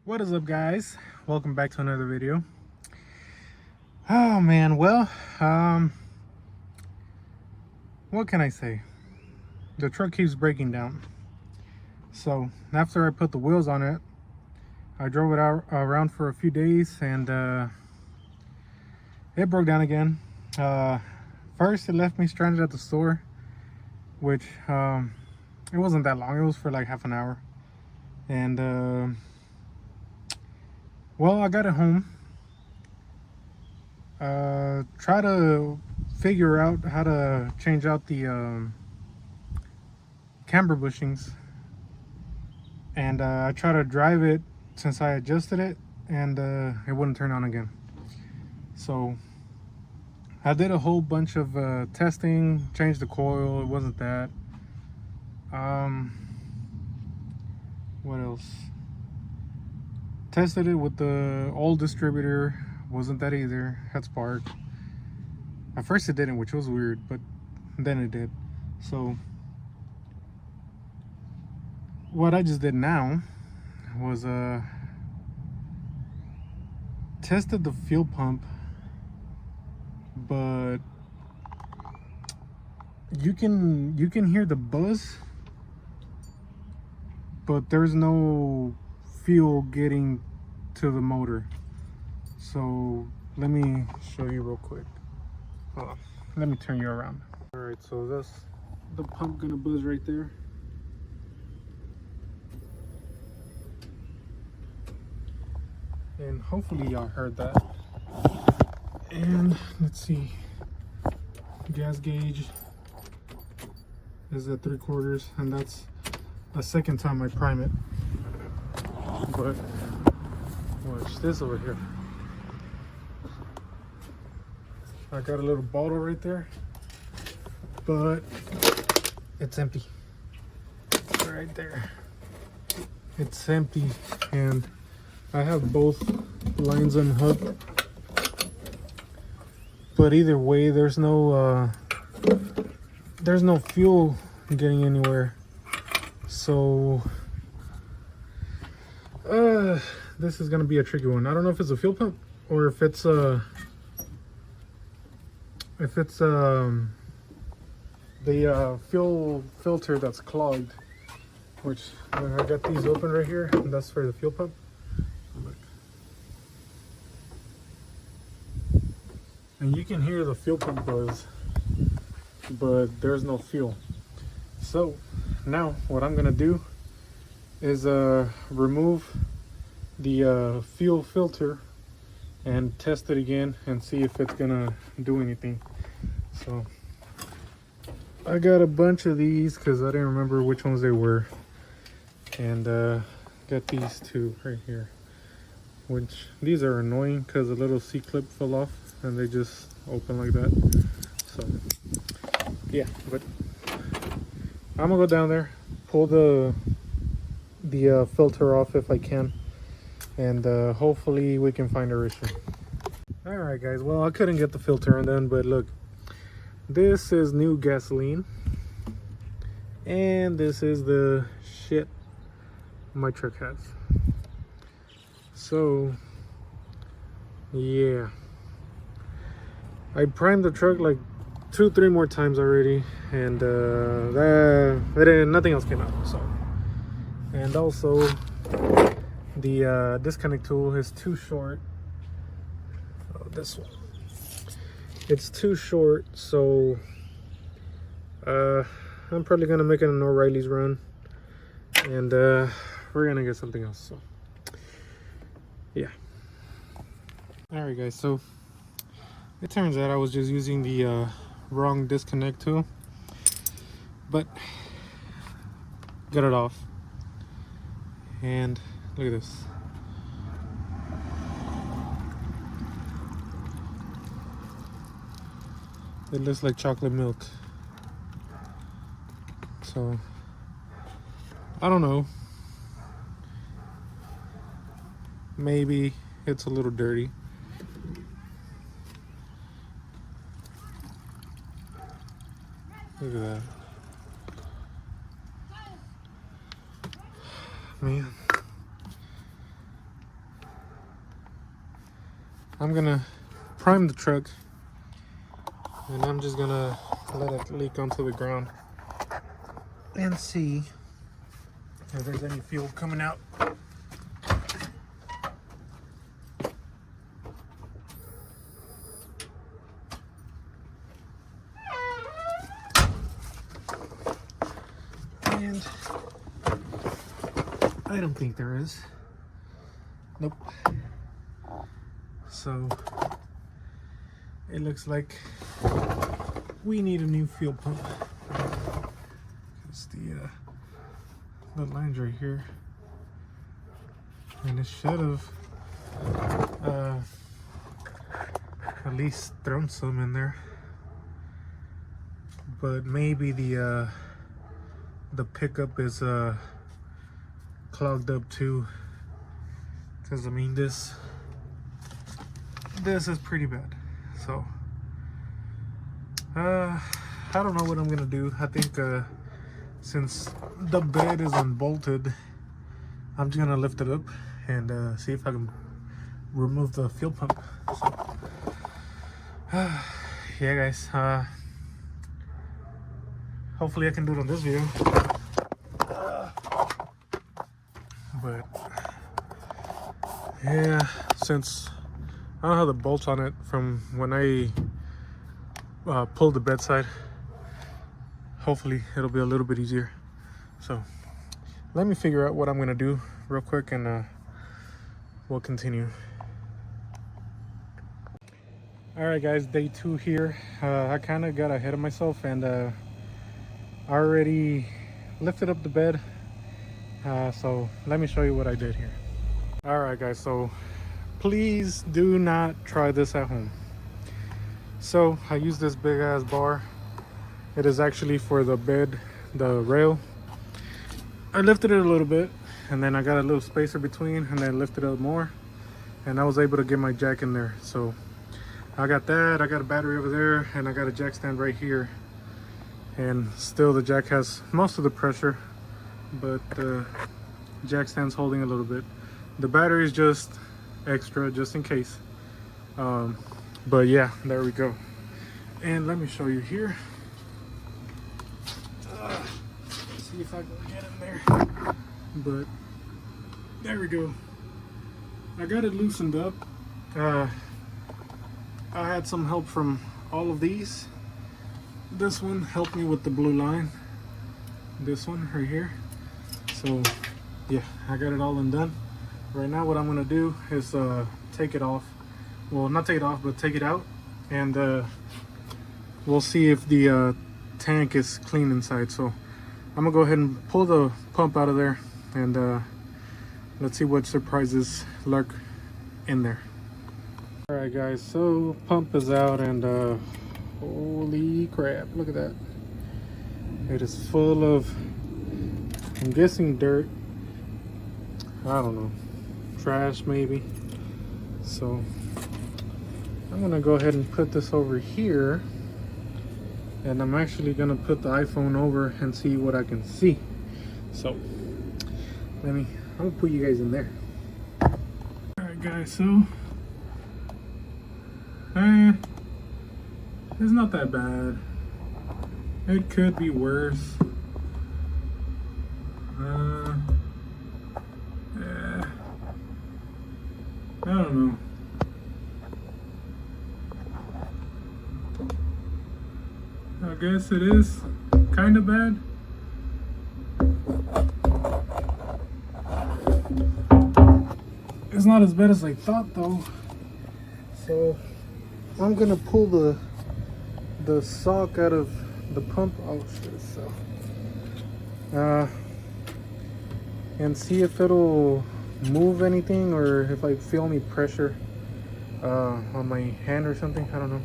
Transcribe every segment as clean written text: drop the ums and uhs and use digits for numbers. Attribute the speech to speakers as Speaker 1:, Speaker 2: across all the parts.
Speaker 1: What is up, guys? Welcome back to another video. Oh man, well, what can I say? The truck keeps breaking down. So after I put the wheels on it, I drove it around for a few days, and it broke down again. First, it left me stranded at the store, which it wasn't that long. It was for like half an hour, and well, I got it home. Try to figure out how to change out the camber bushings, and I tried to drive it since I adjusted it, and it wouldn't turn on again. So I did a whole bunch of testing, changed the coil. It wasn't that. What else? Tested it with the old distributor. Wasn't that either. Had spark. At first it didn't, which was weird, but then it did. So what I just did now was tested the fuel pump, but you can hear the buzz, but there's no fuel getting to the motor. So let me show you real quick. Hold on. Let me turn you around. All right, so that's the pump gonna buzz right there. And hopefully y'all heard that. And let's see, gas gauge is at 3/4, and that's the second time I prime it. But watch this over here. I got a little bottle right there, but it's empty. Right there, it's empty, and I have both lines unhooked. But either way, there's no fuel getting anywhere. So this is gonna be a tricky one. I don't know if it's a fuel pump or if it's the fuel filter that's clogged. Which, when I got these open right here, and that's for the fuel pump. Look. And you can hear the fuel pump buzz, but there's no fuel. So now what I'm gonna do is remove the fuel filter and test it again and see if it's gonna do anything. So I got a bunch of these because I didn't remember which ones they were, and got these two right here, which these are annoying because the little C-clip fell off and they just open like that. So yeah, but I'm gonna go down there, pull the filter off if I can, and hopefully we can find our issue. All right, guys, well, I couldn't get the filter undone, but look, this is new gasoline, and this is the shit my truck has. So yeah, I primed the truck like 2-3 more times already, and nothing else came out. So, and also the disconnect tool is too short. Oh, this one, it's too short, so I'm probably gonna make it an O'Reilly's run, and we're gonna get something else. So yeah. All right, guys, so it turns out I was just using the wrong disconnect tool, but got it off, and look at this. It looks like chocolate milk. So I don't know, maybe it's a little dirty. Look at that. Man, I'm gonna prime the truck, and I'm just gonna let it leak onto the ground and see if there's any fuel coming out. And I don't think there is. Nope. So it looks like we need a new fuel pump. It's the line's right here, and it should have at least thrown some in there. But maybe the pickup is clogged up too, because I mean this is pretty bad. So I don't know what I'm gonna do. I think since the bed is unbolted, I'm just gonna lift it up and see if I can remove the fuel pump. So yeah guys, hopefully I can do it on this video. But yeah, since I don't have the bolts on it from when I pulled the bedside, hopefully it'll be a little bit easier. So let me figure out what I'm gonna do real quick, and we'll continue. All right guys, day 2 here. I kind of got ahead of myself, and I already lifted up the bed. So let me show you what I did here. All right guys, so please do not try this at home. So I use this big ass bar. It is actually for the bed, the rail. I lifted it a little bit, and then I got a little spacer between, and then lifted up more, and I was able to get my jack in there. So I got that, I got a battery over there, and I got a jack stand right here. And still the jack has most of the pressure, but the jack stand's holding a little bit. The battery is just extra, just in case. But yeah, there we go. And let me show you here. See if I can get in there. But there we go. I got it loosened up. I had some help from all of these. This one helped me with the blue line. This one right here. So yeah, I got it all undone. Right now what I'm gonna do is take it off. Well, not take it off, but take it out, and we'll see if the tank is clean inside. So I'm gonna go ahead and pull the pump out of there, and let's see what surprises lurk in there. All right guys, so pump is out, and holy crap, look at that. It is full of, I'm guessing, dirt. I don't know, trash maybe. So I'm gonna go ahead and put this over here, and I'm actually gonna put the iPhone over and see what I can see. So I'm gonna put you guys in there. All right guys, so it's not that bad. It could be worse. Yeah, I don't know. I guess it is kind of bad. It's not as bad as I thought though. So I'm gonna pull the sock out of the pump. Oh shit, so and see if it'll move anything, or if I feel any pressure on my hand or something. I don't know,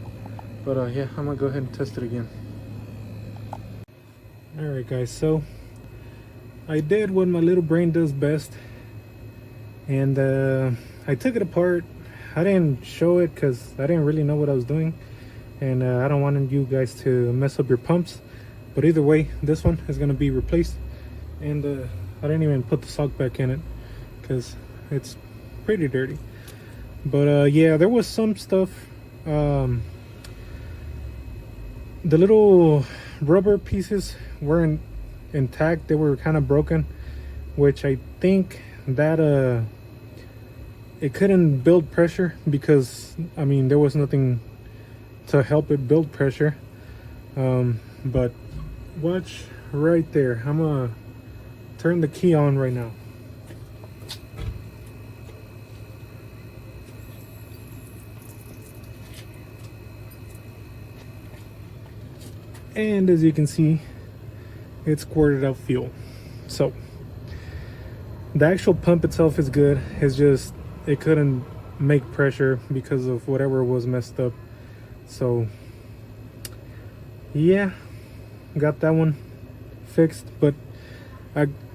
Speaker 1: but yeah, I'm gonna go ahead and test it again. All right guys, so I did what my little brain does best, and I took it apart. I didn't show it because I didn't really know what I was doing, and I don't want you guys to mess up your pumps. But either way, this one is going to be replaced, and I didn't even put the sock back in it because it's pretty dirty. But yeah, there was some stuff. The little rubber pieces weren't intact. They were kind of broken, which I think that it couldn't build pressure because, I mean, there was nothing to help it build pressure. But watch right there. I'm gonna turn the key on right now. And as you can see, it squirted out fuel. So the actual pump itself is good. It's just it couldn't make pressure because of whatever was messed up. So yeah, got that one fixed. But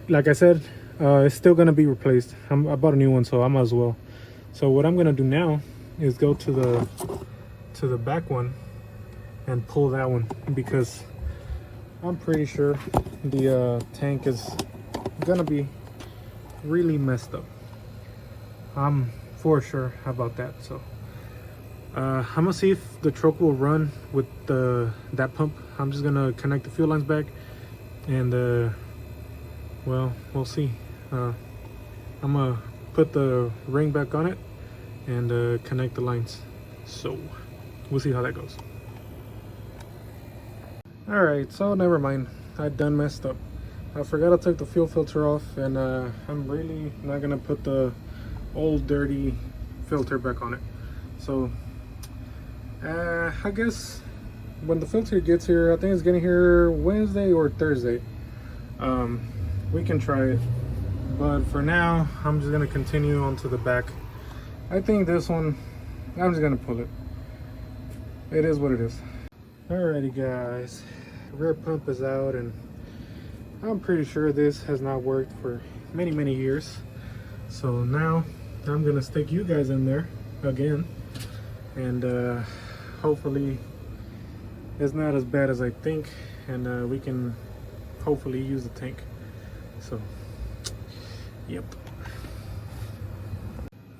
Speaker 1: like I said, it's still gonna be replaced. I bought a new one, so I might as well. So what I'm gonna do now is go to the back one and pull that one, because I'm pretty sure the tank is gonna be really messed up. I'm for sure about that. So I'm gonna see if the truck will run with that pump. I'm just gonna connect the fuel lines back, and well, we'll see. I'm gonna put the ring back on it and connect the lines. So we'll see how that goes. Alright, so never mind. I done messed up. I forgot to take the fuel filter off, and I'm really not gonna put the old dirty filter back on it. So I guess when the filter gets here, I think it's getting here Wednesday or Thursday, we can try it. But for now, I'm just gonna continue on to the back. I think this one, I'm just gonna pull it. It is what it is. Alrighty guys, rear pump is out, and I'm pretty sure this has not worked for many years. So now I'm gonna stick you guys in there again, and hopefully it's not as bad as I think, and we can hopefully use the tank. So yep.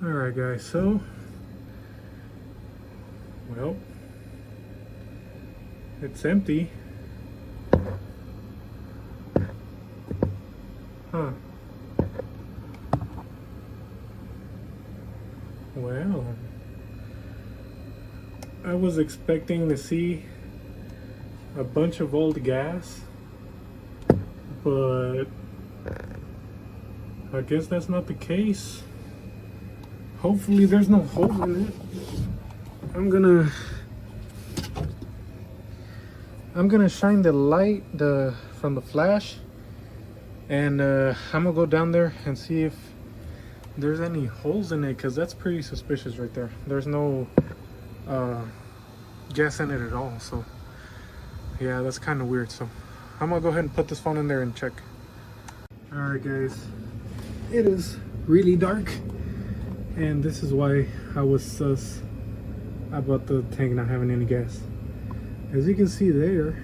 Speaker 1: Alright guys, so well, it's empty. Huh. Well, I was expecting to see a bunch of old gas, but I guess that's not the case. Hopefully there's no holes in it. I'm gonna shine the light from the flash, and I'm gonna go down there and see if there's any holes in it, because that's pretty suspicious right there. There's no gas in it at all. So yeah, that's kind of weird. So I'm gonna go ahead and put this phone in there and check. All right guys, it is really dark, and this is why I was sus about the tank not having any gas. As you can see there,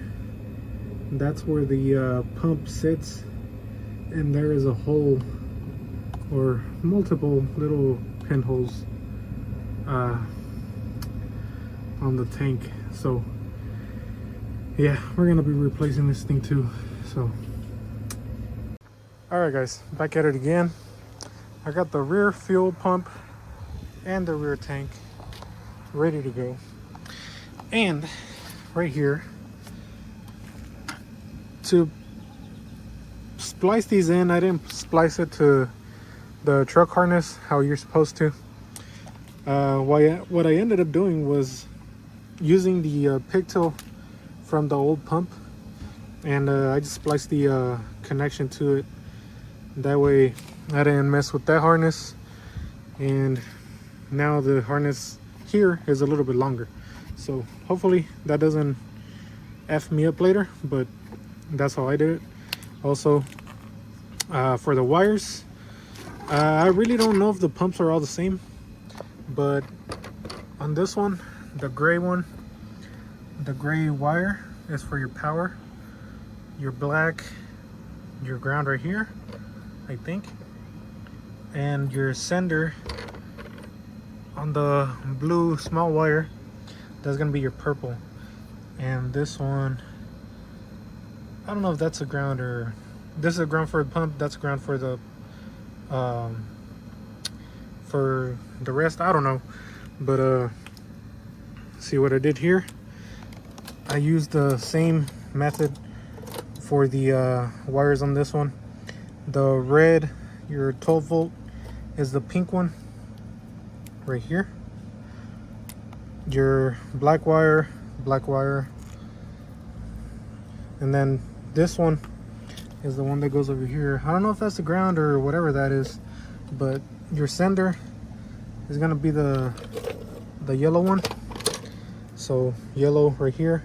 Speaker 1: that's where the pump sits, and there is a hole, or multiple little pinholes on the tank. So yeah, we're gonna be replacing this thing too. So all right guys, back at it again. I got the rear fuel pump and the rear tank ready to go, and right here, to splice these in, I didn't splice it to the truck harness how you're supposed to. What I ended up doing was using the pigtail from the old pump, and I just spliced the connection to it. That way I didn't mess with that harness, and now the harness here is a little bit longer. So hopefully that doesn't F me up later, but that's how I did it. Also, for the wires, I really don't know if the pumps are all the same, but on this one, the gray one, the gray wire is for your power. Your black, your ground right here, I think. And your sender on the blue small wire, that's gonna be your purple. And this one, I don't know if that's a ground or this is a ground for the pump, that's a ground for the rest. I don't know, but see what I did here, I used the same method for the wires on this one. The red, your 12 volt, is the pink one right here. Your black wire, and then this one is the one that goes over here. I don't know if that's the ground or whatever that is, but your sender is gonna be the yellow one. So yellow right here,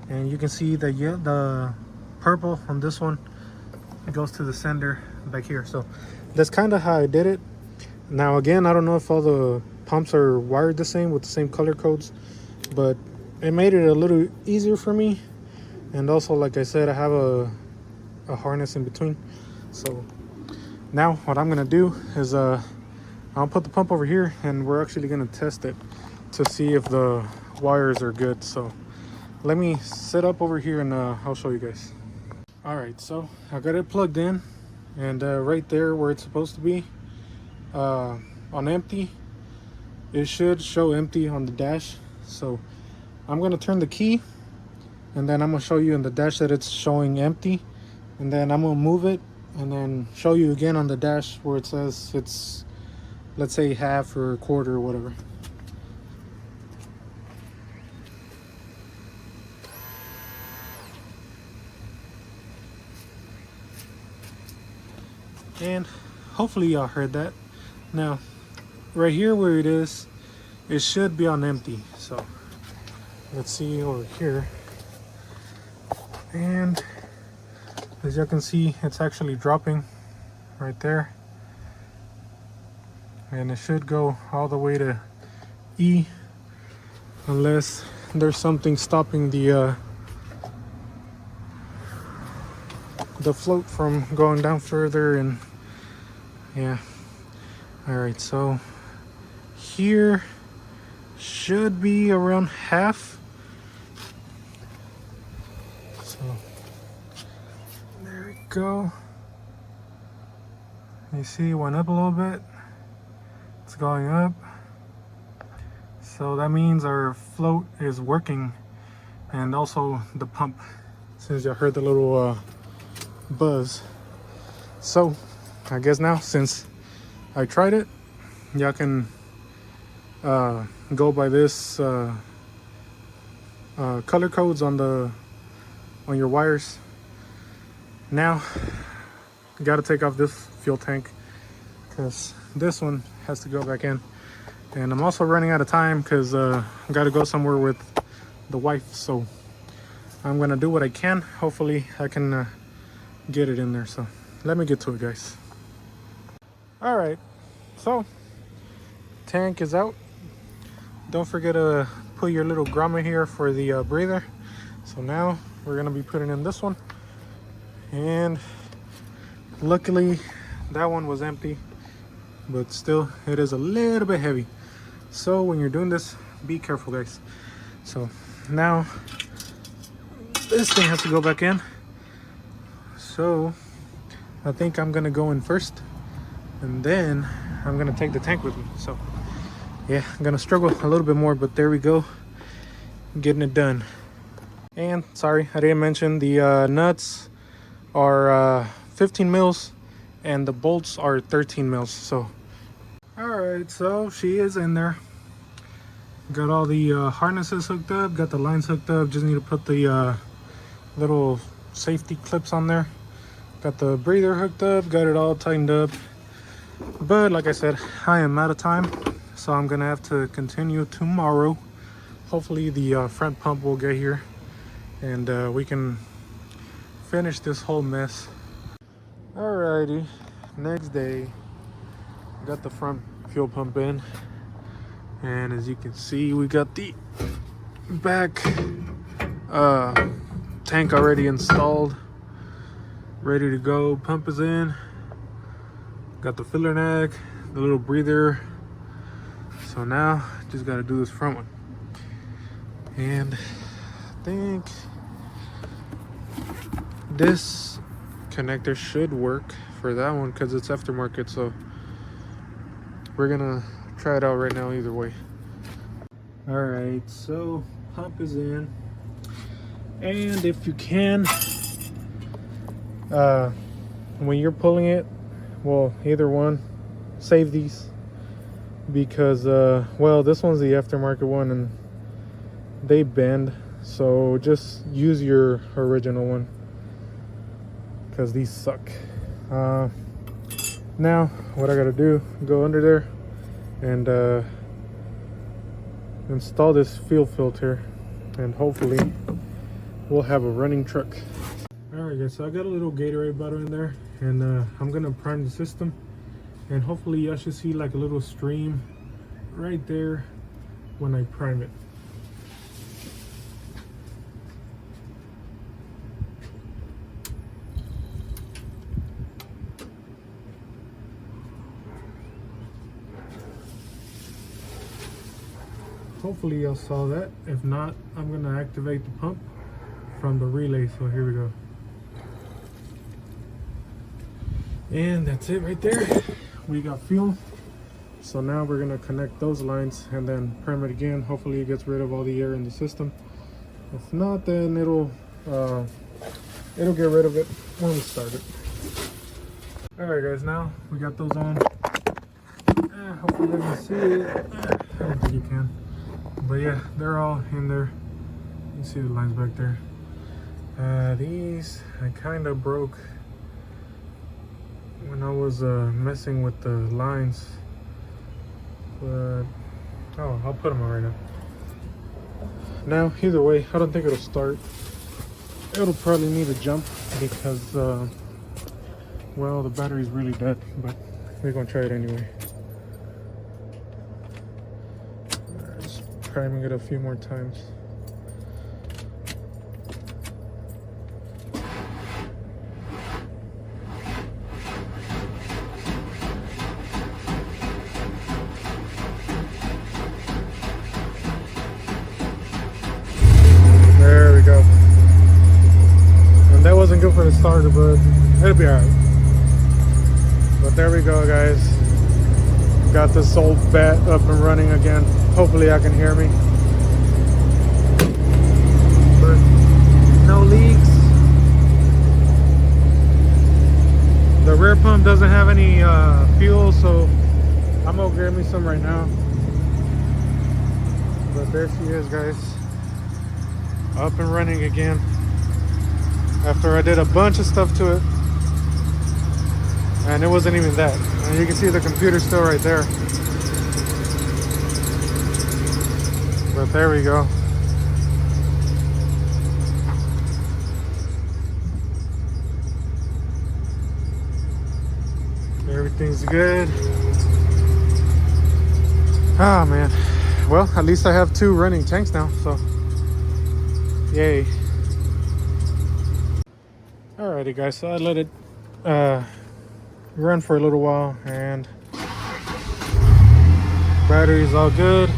Speaker 1: and you can see the purple on this one goes to the sender back here. So that's kind of how I did it. Now again, I don't know if all the pumps are wired the same with the same color codes, but it made it a little easier for me. And also, like I said, I have a harness in between. So now what I'm gonna do is I'll put the pump over here, and we're actually gonna test it to see if the wires are good. So let me set up over here and I'll show you guys. All right, so I got it plugged in, and right there where it's supposed to be on empty, it should show empty on the dash. So I'm gonna turn the key, and then I'm gonna show you in the dash that it's showing empty, and then I'm gonna move it and then show you again on the dash where it says it's, let's say, half or a quarter or whatever. And hopefully y'all heard that. Now right here where it is, it should be on empty. So let's see over here, and as you can see, it's actually dropping right there, and it should go all the way to E, unless there's something stopping the float from going down further. And yeah, all right, so here should be around half. So there we go. You see it went up a little bit. It's going up. So that means our float is working, and also the pump, since you heard the little buzz. So I guess now, since I tried it, y'all can go by this color codes on your wires. Now you got to take off this fuel tank, because this one has to go back in, and I'm also running out of time because I got to go somewhere with the wife. So I'm gonna do what I can. Hopefully I can get it in there. So let me get to it, guys. All right, so tank is out. Don't forget to put your little grommet here for the breather. So now we're gonna be putting in this one, and luckily that one was empty, but still it is a little bit heavy. So when you're doing this, be careful, guys. So now this thing has to go back in. So I think I'm gonna go in first, and then I'm gonna take the tank with me. So yeah, I'm gonna struggle a little bit more, but there we go, getting it done. And sorry, I didn't mention the nuts are 15 mils and the bolts are 13 mils. So all right, so she is in there. Got all the harnesses hooked up, got the lines hooked up. Just need to put the little safety clips on there. Got the breather hooked up, got it all tightened up. But like I said, I am out of time, so I'm gonna have to continue tomorrow. Hopefully the front pump will get here, and we can finish this whole mess. Alrighty, next day, got the front fuel pump in, and as you can see, we got the back tank already installed, ready to go. Pump is in, got the filler neck, the little breather. So now just got to do this front one, and I think this connector should work for that one because it's aftermarket. So we're gonna try it out right now either way. All right, so pump is in, and if you can, when you're pulling it, well, either one, save these, because well, this one's the aftermarket one and they bend, so just use your original one because these suck. Now what I gotta do, go under there and install this fuel filter, and hopefully we'll have a running truck. All right guys, so I got a little Gatorade bottle in there, and I'm gonna prime the system, and hopefully y'all should see like a little stream right there when I prime it. Hopefully y'all saw that. If not, I'm gonna activate the pump from the relay. So here we go. And that's it right there. We got fuel. So now we're gonna connect those lines and then prime it again. Hopefully it gets rid of all the air in the system. If not, then it'll get rid of it when we start it. All right guys, now we got those on. Hopefully you can see it. I don't think you can. But yeah, they're all in there. You can see the lines back there. These I kind of broke when I was messing with the lines, but oh, I'll put them on right now. Now either way, I don't think it'll start. It'll probably need a jump because well, the battery's really dead, but we're gonna try it anyway. Just priming it a few more times. There we go. And that wasn't good for the starter, but it'll be alright. But there we go, guys. Got this old bat up and running again. Hopefully I can hear me. But no leaks. The rear pump doesn't have any fuel, so I'm gonna grab me some right now. But there she is, guys. Up and running again. After I did a bunch of stuff to it. And it wasn't even that. And you can see the computer still right there. But there we go. Everything's good. Ah, man. Well, at least I have 2 running tanks now, so yay. Alrighty guys, so I let it run for a little while, and battery's all good.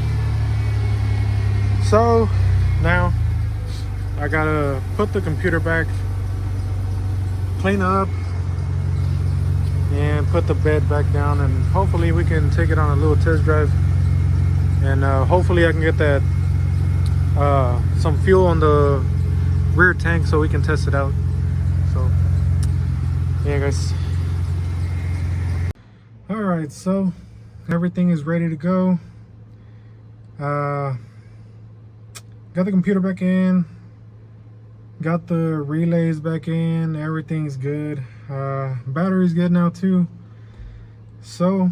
Speaker 1: So now I gotta put the computer back, clean up, and put the bed back down, and hopefully we can take it on a little test drive, and hopefully I can get that some fuel on the rear tank so we can test it out. So yeah guys. All right, so everything is ready to go. Got the computer back in, got the relays back in, everything's good. Battery's good now too. So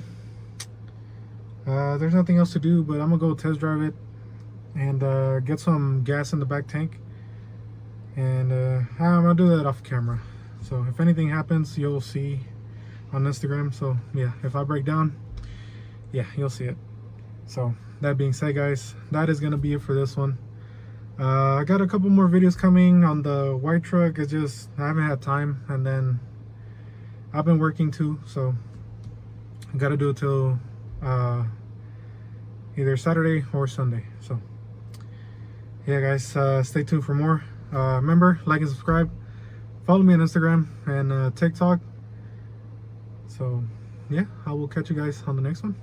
Speaker 1: there's nothing else to do, but I'm gonna go test drive it and get some gas in the back tank, and I'm gonna do that off camera. So if anything happens, you'll see on Instagram. So yeah, if I break down, yeah, you'll see it. So that being said, guys, that is gonna be it for this one. I got a couple more videos coming on the white truck. It's just I haven't had time, and then I've been working too, so I gotta do it till either Saturday or Sunday. So yeah, guys, stay tuned for more. Remember, like and subscribe. Follow me on Instagram and TikTok. So yeah, I will catch you guys on the next one.